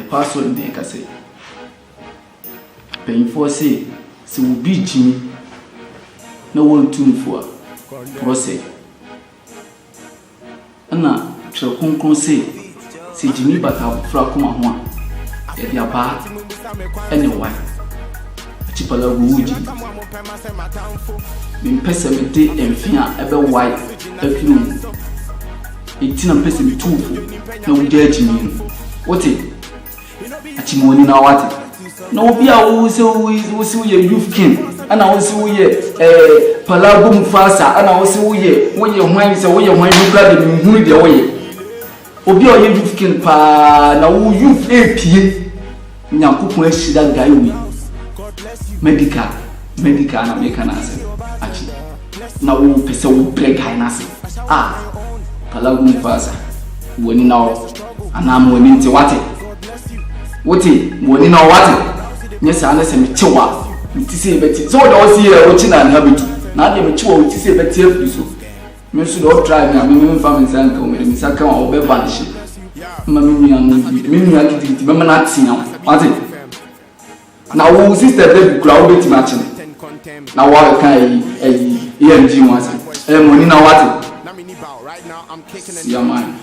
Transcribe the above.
password in the cassette. Paying for say, so will be Jimmy. No one tune for say. And now, shall conclude say Jimmy but have Fracoma one. At your bar and your wife. Archipalago would be pessimity and fear ever white a few. 18 person two no judge me. What it? Achimoni na what? No be a who say we youth king and I was we Palago Mufasa and I was we when your mind is away when you grab the moon the way. Obi o youth king pa na wo youth AP Nyankopon ashida guy we medical na make an answer achi na wo pese wo break guy na say Palago Mufasa woni na anam woni nti wate woni na wate nyesa na se me chewa nti se beti so da wo si e wo chi na habitu na de me chewa wo ti se beti afi so me so do try na me family san ka o me saka o be vanish ma me nua no me nua kiti me na tia wate na wo sister de kura wo beti ma chi na wa kan EMG mo ase money na wate yeah man